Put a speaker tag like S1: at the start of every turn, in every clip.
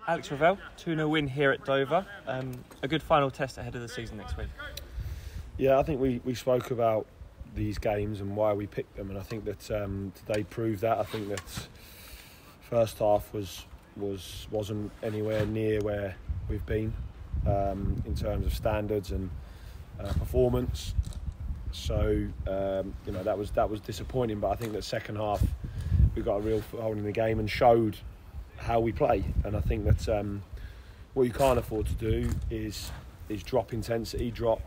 S1: Alex Revell, 2-0 win here at Dover. A good final test ahead of the season next week.
S2: Yeah, I think we spoke about these games and why we picked them, and I think that today proved that. I think that first half wasn't anywhere near where we've been in terms of standards and performance. So that was disappointing. But I think that second half we got a real foothold in the game and showed how we play. And I think that what you can't afford to do is drop intensity, drop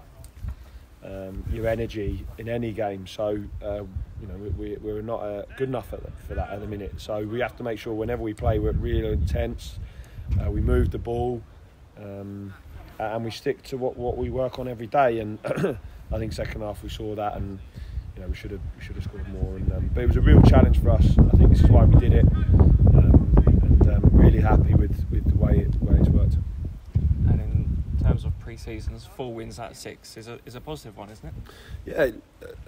S2: your energy in any game. So we're not good enough for that at the minute. So we have to make sure whenever we play we're really intense. We move the ball and we stick to what we work on every day. And I think second half we saw that, and we should have scored more. But it was a real challenge for us. I think this is why we did it, and really happy with the way it's worked.
S1: And in terms of pre-seasons, 4 wins out of 6 is a positive one, isn't it?
S2: Yeah,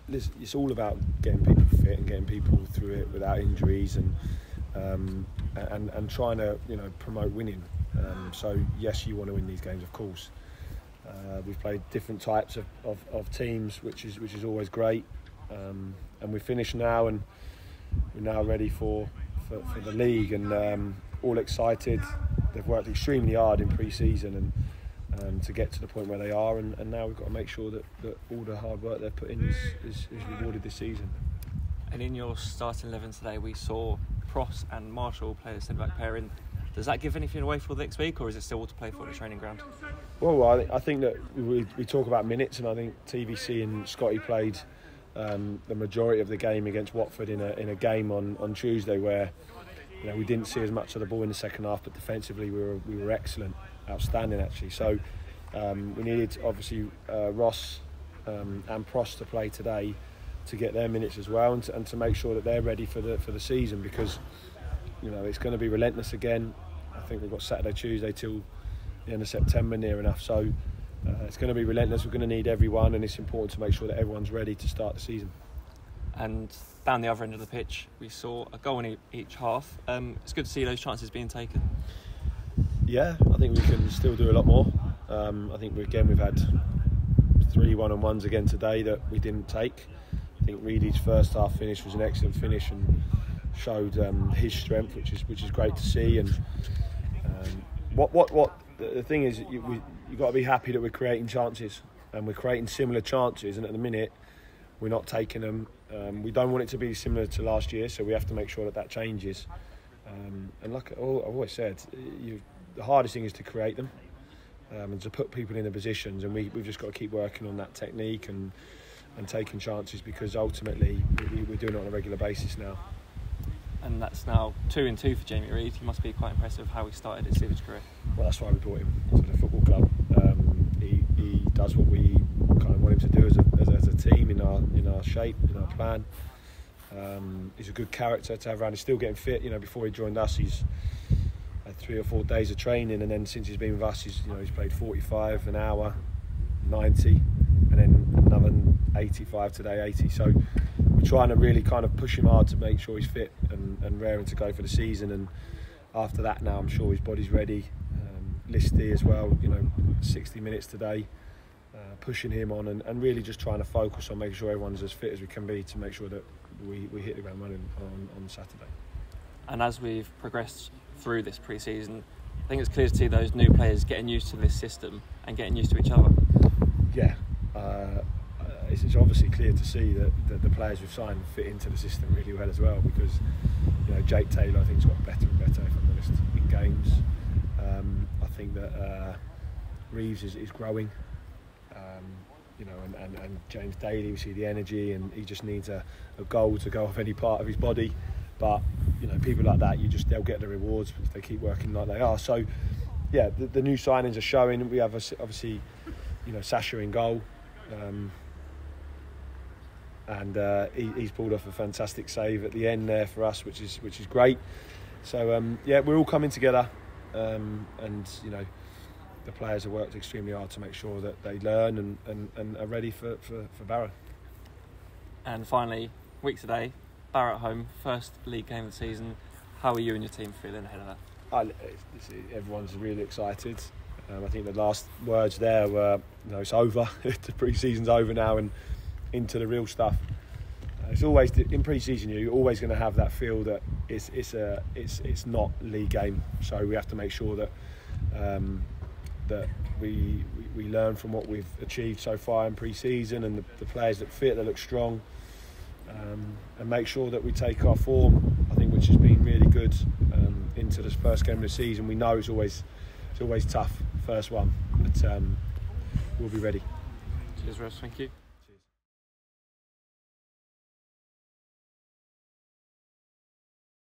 S2: it's all about getting people fit and getting people through it without injuries, and trying to promote winning. So yes, you want to win these games, of course. We've played different types of teams, which is always great, and we're finished now, and we're now ready for the league, and all excited. They've worked extremely hard in pre-season and to get to the point where they are, and now we've got to make sure that all the hard work they've put in is rewarded this season.
S1: And in your starting 11 today, we saw Pross and Marshall play the centre-back pairing. Does that give anything away for next week, or is it still all to play for the training ground?
S2: Well, I think that we talk about minutes, and I think TVC and Scotty played the majority of the game against Watford in a game on Tuesday where we didn't see as much of the ball in the second half, but defensively we were excellent, outstanding actually. So we needed obviously Ross and Pross to play today to get their minutes as well, and to make sure that they're ready for the season, because it's going to be relentless again. I think we've got Saturday, Tuesday till the end of September near enough, so it's going to be relentless. We're going to need everyone, and it's important to make sure that everyone's ready to start the season.
S1: And down the other end of the pitch, we saw a goal in each half. It's good to see those chances being taken.
S2: Yeah, I think we can still do a lot more. I think we've had 3 1-on-1s again today that we didn't take. I think Reedy's first half finish was an excellent finish and showed his strength, which is great to see. And what the thing is, you've got to be happy that we're creating chances, and we're creating similar chances, and at the minute we're not taking them. We don't want it to be similar to last year, so we have to make sure that changes. And like I've always said, the hardest thing is to create them and to put people in the positions, and we've just got to keep working on that technique and taking chances, because ultimately we're doing it on a regular basis now.
S3: And that's now 2-2 for Jamie Reid. He must be quite impressive how he started his Stevenage career.
S2: Well, that's why we brought him to the football club. He does what we kind of want him to do as a team, in our shape, in our plan. He's a good character to have around. He's still getting fit. Before he joined us, he's had 3 or 4 days of training, and then since he's been with us, he's played 45 an hour, 90, and then another 85 today, 80. So we're trying to really kind of push him hard to make sure he's fit and raring to go for the season. And after that, now I'm sure his body's ready. Listy as well, 60 minutes today, pushing him on and really just trying to focus on making sure everyone's as fit as we can be to make sure that we hit the ground running on Saturday.
S3: And as we've progressed through this pre-season, I think it's clear to see those new players getting used to this system and getting used to each other.
S2: Yeah, it's obviously clear to see that the players we've signed fit into the system really well as well, because Jake Taylor, I think, has got better and better, if I'm honest, in games. I think that Reeves is growing, and James Daly, we see the energy, and he just needs a goal to go off any part of his body. But people like that, they'll get the rewards if they keep working like they are. So yeah, the new signings are showing. We have obviously Sasha in goal, and he's pulled off a fantastic save at the end there for us, which is great. So yeah, we're all coming together, and the players have worked extremely hard to make sure that they learn and are ready for Barrow.
S3: And finally, week today, Barrow at home, first league game of the season. How are you and your team feeling ahead of that?
S2: Everyone's really excited. I think the last words there were, it's over. The pre-season's over now and into the real stuff. It's always in pre-season. You're always going to have that feel that it's not league game. So we have to make sure that that we learn from what we've achieved so far in pre-season and the players that fit, that look strong, and make sure that we take our form, I think, which has been really good, into this first game of the season. We know it's always tough, first one, but we'll be ready.
S3: Cheers, Russ. Thank you.